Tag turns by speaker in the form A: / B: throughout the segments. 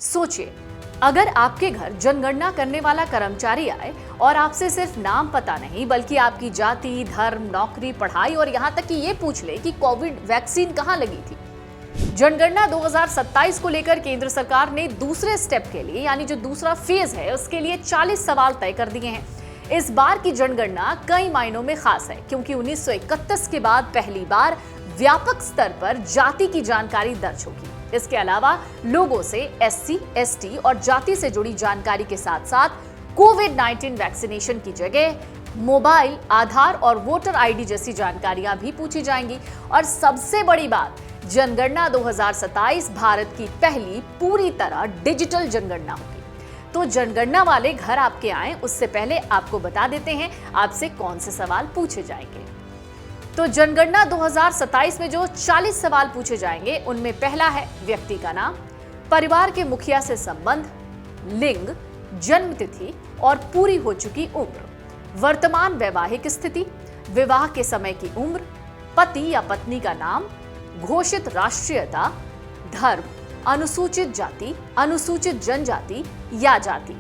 A: सोचिए, अगर आपके घर जनगणना करने वाला कर्मचारी आए और आपसे सिर्फ नाम पता नहीं बल्कि आपकी जाति, धर्म, नौकरी, पढ़ाई और यहाँ तक कि ये पूछ ले कि कोविड वैक्सीन कहाँ लगी थी। जनगणना 2027 को लेकर केंद्र सरकार ने दूसरे स्टेप के लिए यानी जो दूसरा फेज है उसके लिए 40 सवाल तय कर दिए हैं। इस बार की जनगणना कई मायनों में खास है क्योंकि 1931 के बाद पहली बार व्यापक स्तर पर जाति की जानकारी दर्ज होगी। इसके अलावा लोगों से एससी, एसटी और जाति से जुड़ी जानकारी के साथ साथ कोविड-19 वैक्सीनेशन की जगह मोबाइल, आधार और वोटर आईडी जैसी जानकारियां भी पूछी जाएंगी। और सबसे बड़ी बात, जनगणना 2027 भारत की पहली पूरी तरह डिजिटल जनगणना होगी। तो जनगणना वाले घर आपके आए उससे पहले आपको बता देते हैं आपसे कौन से सवाल पूछे जाएंगे। तो जनगणना 2027 में जो 40 सवाल पूछे जाएंगे उनमें पहला है व्यक्ति का नाम, परिवार के मुखिया से संबंध, लिंग, जन्म तिथि और पूरी हो चुकी उम्र, वर्तमान वैवाहिक स्थिति, विवाह के समय की उम्र, पति या पत्नी का नाम, घोषित राष्ट्रीयता, धर्म, अनुसूचित जाति, अनुसूचित जनजाति या जाति,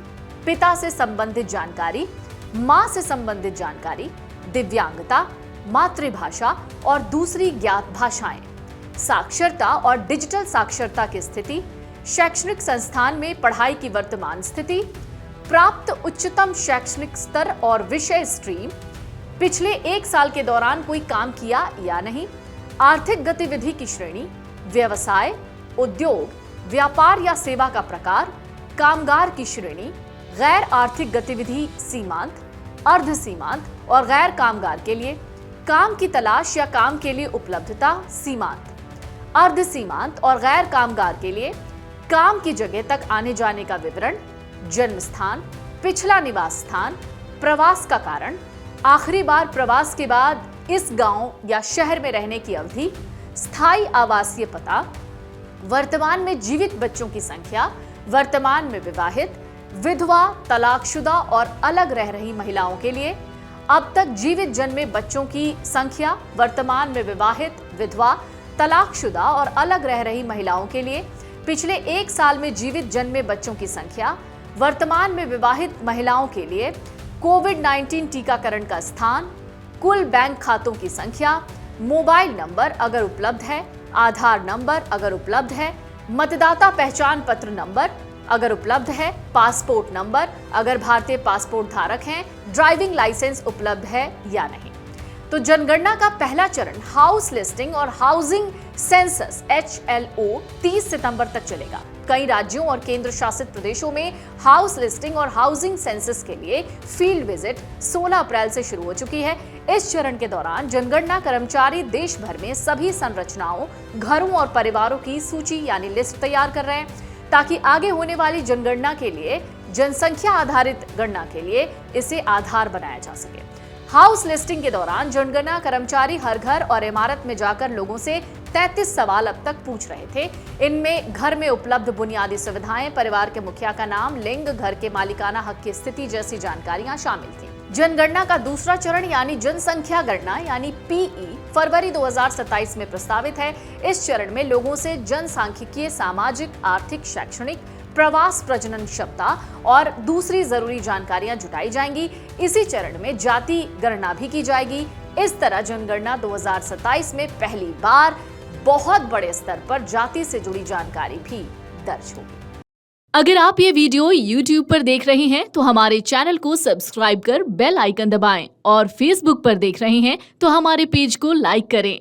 A: पिता से संबंधित जानकारी, मां से संबंधित जानकारी, दिव्यांगता, मातृभाषा और दूसरी ज्ञात भाषाएं, साक्षरता और डिजिटल साक्षरता की स्थिति, शैक्षणिक संस्थान में पढ़ाई की वर्तमान स्थिति, प्राप्त उच्चतम शैक्षणिक स्तर और विषय स्ट्रीम, पिछले 1 साल के दौरान कोई काम किया या नहीं, आर्थिक गतिविधि की श्रेणी, व्यवसाय, उद्योग, व्यापार या सेवा का प्रकार, कामगार की श्रेणी, गैर आर्थिक गतिविधि सीमांत, अर्ध सीमांत और गैर कामगार के लिए, काम की तलाश या काम के लिए उपलब्धता सीमांत, अर्ध सीमांत और गैर कामगार के लिए, काम की जगह तक आने जाने का विवरण, जन्म स्थान, पिछला निवास स्थान, प्रवास का कारण, आखिरी बार प्रवास के बाद इस गांव या शहर में रहने की अवधि, स्थायी आवासीय पता, वर्तमान में जीवित बच्चों की संख्या, वर्तमान में विवाहित, विधवा, तलाकशुदा और अलग रह रही महिलाओं के लिए, अब तक जीवित जन्मे बच्चों की संख्या, वर्तमान में विवाहित, विधवा, तलाकशुदा और अलग रह रही महिलाओं के लिए, पिछले 1 साल में जीवित जन्मे बच्चों की संख्या, वर्तमान में विवाहित महिलाओं के लिए, कोविड-19 टीकाकरण का स्थान, कुल बैंक खातों की संख्या, मोबाइल नंबर अगर उपलब्ध है, आधार नंबर अगर उपलब्ध है, मतदाता पहचान पत्र नंबर अगर उपलब्ध है, पासपोर्ट नंबर अगर भारतीय पासपोर्ट धारक हैं, ड्राइविंग लाइसेंस उपलब्ध है या नहीं। तो जनगणना का पहला चरण हाउस लिस्टिंग और हाउसिंग सेंसस HLO 30 सितंबर तक चलेगा। कई राज्यों और केंद्र शासित प्रदेशों में हाउस लिस्टिंग और हाउसिंग सेंसस के लिए फील्ड विजिट 16 अप्रैल से शुरू हो चुकी है। इस चरण के दौरान जनगणना कर्मचारी देश भर में सभी संरचनाओं, घरों और परिवारों की सूची यानी लिस्ट तैयार कर रहे हैं ताकि आगे होने वाली जनगणना के लिए, जनसंख्या आधारित गणना के लिए इसे आधार बनाया जा सके। हाउस लिस्टिंग के दौरान जनगणना कर्मचारी हर घर और इमारत में जाकर लोगों से 33 सवाल अब तक पूछ रहे थे। इनमें घर में उपलब्ध बुनियादी सुविधाएं, परिवार के मुखिया का नाम, लिंग, घर के मालिकाना हक की स्थिति जैसी जानकारियां शामिल थी। जनगणना का दूसरा चरण यानी जनसंख्या गणना यानी PE फरवरी 2027 में प्रस्तावित है। इस चरण में लोगों से जनसांख्यिकीय, सामाजिक, आर्थिक, शैक्षणिक, प्रवास, प्रजनन क्षमता और दूसरी जरूरी जानकारियां जुटाई जाएंगी। इसी चरण में जाति गणना भी की जाएगी। इस तरह जनगणना 2027 में पहली बार बहुत बड़े स्तर पर जाति से जुड़ी जानकारी भी दर्ज होगी।
B: अगर आप ये वीडियो YouTube पर देख रहे हैं तो हमारे चैनल को सब्सक्राइब कर बेल आइकन दबाएं और Facebook पर देख रहे हैं तो हमारे पेज को लाइक करें।